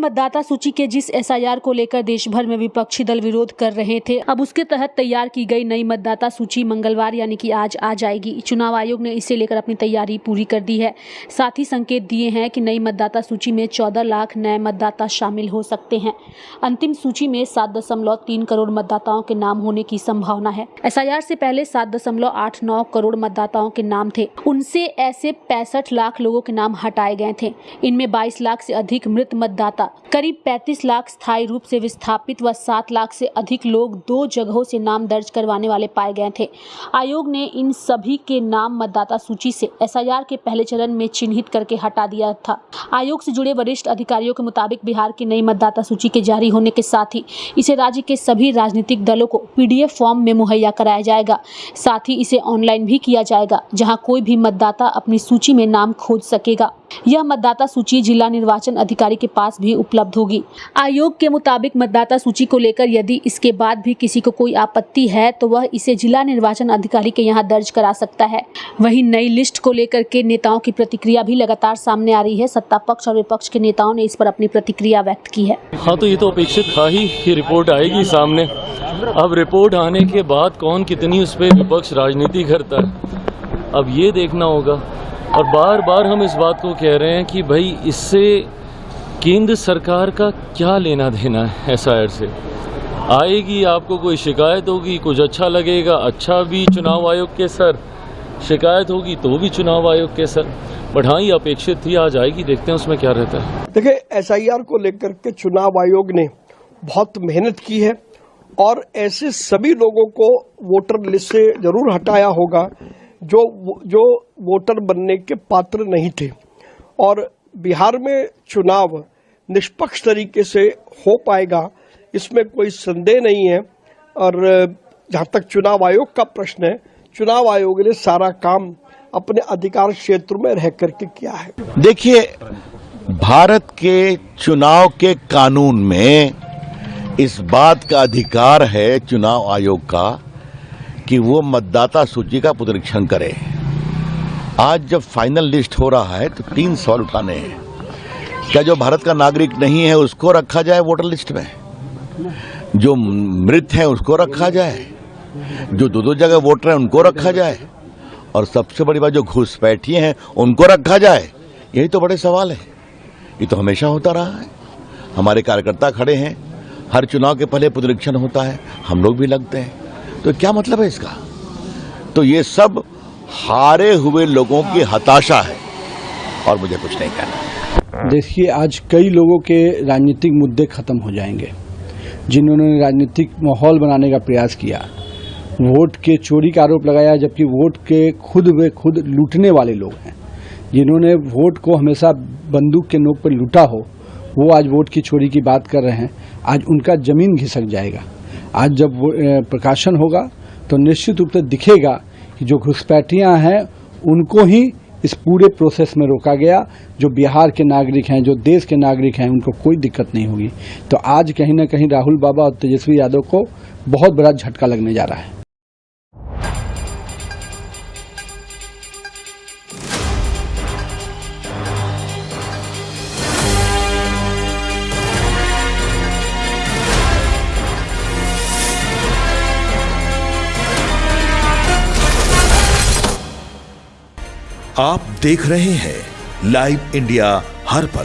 मतदाता सूची के जिस एसआईआर को लेकर देश भर में विपक्षी दल विरोध कर रहे थे, अब उसके तहत तैयार की गई नई मतदाता सूची मंगलवार यानी कि आज आ जाएगी। चुनाव आयोग ने इसे लेकर अपनी तैयारी पूरी कर दी है। साथ ही संकेत दिए हैं कि नई मतदाता सूची में 14 लाख नए मतदाता शामिल हो सकते हैं। अंतिम सूची में 7.3 करोड़ मतदाताओं के नाम होने की संभावना है। एसआईआर से पहले 7.89 करोड़ मतदाताओं के नाम थे। उनसे ऐसे 65 लाख लोगों के नाम हटाए गए थे। इनमें 22 लाख से अधिक मृत मतदाता, करीब 35 लाख स्थायी रूप से विस्थापित व 7 लाख से अधिक लोग 2 जगहों से नाम दर्ज करवाने वाले पाए गए थे। आयोग ने इन सभी के नाम मतदाता सूची से एसआईआर के पहले चरण में चिन्हित करके हटा दिया था। आयोग से जुड़े वरिष्ठ अधिकारियों के मुताबिक बिहार की नई मतदाता सूची के जारी होने के साथ ही इसे राज्य के सभी राजनीतिक दलों को पीडीएफ फॉर्म में मुहैया कराया जाएगा। साथ ही इसे ऑनलाइन भी किया जाएगा, जहां कोई भी मतदाता अपनी सूची में नाम खोज सकेगा। यह मतदाता सूची जिला निर्वाचन अधिकारी के पास भी उपलब्ध होगी। आयोग के मुताबिक मतदाता सूची को लेकर यदि इसके बाद भी किसी को कोई आपत्ति है तो वह इसे जिला निर्वाचन अधिकारी के यहाँ दर्ज करा सकता है। वहीं नई लिस्ट को लेकर के नेताओं की प्रतिक्रिया भी लगातार सामने आ रही है। सत्ता पक्ष और विपक्ष के नेताओं ने इस पर अपनी प्रतिक्रिया व्यक्त की है। हाँ, तो ये तो अपेक्षित था ही कि रिपोर्ट आएगी सामने। अब रिपोर्ट आने के बाद कौन कितनी उस पर विपक्ष राजनीति करता है, अब ये देखना होगा। और बार बार हम इस बात को कह रहे हैं कि भाई इससे केंद्र सरकार का क्या लेना देना है। एसआईआर से आएगी, आपको कोई शिकायत होगी, कुछ अच्छा लगेगा, अच्छा भी चुनाव आयोग के सर, शिकायत होगी तो भी चुनाव आयोग के सर। बट हाँ, ये अपेक्षित थी, आज आएगी, देखते हैं उसमें क्या रहता है। देखिए, एसआईआर को लेकर के चुनाव आयोग ने बहुत मेहनत की है और ऐसे सभी लोगों को वोटर लिस्ट से जरूर हटाया होगा जो वोटर बनने के पात्र नहीं थे। और बिहार में चुनाव निष्पक्ष तरीके से हो पाएगा, इसमें कोई संदेह नहीं है। और जहाँ तक चुनाव आयोग का प्रश्न है, चुनाव आयोग ने सारा काम अपने अधिकार क्षेत्र में रह करके किया है। देखिए, भारत के चुनाव के कानून में इस बात का अधिकार है चुनाव आयोग का कि वो मतदाता सूची का पुनरीक्षण करे। आज जब फाइनल लिस्ट हो रहा है तो 3 सवाल उठाने हैं। क्या जो भारत का नागरिक नहीं है उसको रखा जाए वोटर लिस्ट में, जो मृत है उसको रखा जाए, जो 2 जगह वोटर हैं उनको रखा जाए, और सबसे बड़ी बात जो घुसपैठिए हैं उनको रखा जाए? यही तो बड़े सवाल है। ये तो हमेशा होता रहा है। हमारे कार्यकर्ता खड़े हैं, हर चुनाव के पहले पुनरीक्षण होता है, हम लोग भी लगते हैं। तो क्या मतलब है इसका? तो ये सब हारे हुए लोगों की हताशा है और मुझे कुछ नहीं कहना। देखिए, आज कई लोगों के राजनीतिक मुद्दे खत्म हो जाएंगे जिन्होंने राजनीतिक माहौल बनाने का प्रयास किया, वोट के चोरी का आरोप लगाया, जबकि वोट के खुद लूटने वाले लोग हैं। जिन्होंने वोट को हमेशा बंदूक के नोक पर लूटा हो, वो आज वोट की चोरी की बात कर रहे हैं। आज उनका जमीन घिसक जाएगा। आज जब प्रकाशन होगा तो निश्चित रूप से दिखेगा कि जो घुसपैठियां हैं उनको ही इस पूरे प्रोसेस में रोका गया। जो बिहार के नागरिक हैं, जो देश के नागरिक हैं, उनको कोई दिक्कत नहीं होगी। तो आज कहीं ना कहीं राहुल बाबा और तेजस्वी यादव को बहुत बड़ा झटका लगने जा रहा है। आप देख रहे हैं लाइव इंडिया हर पल।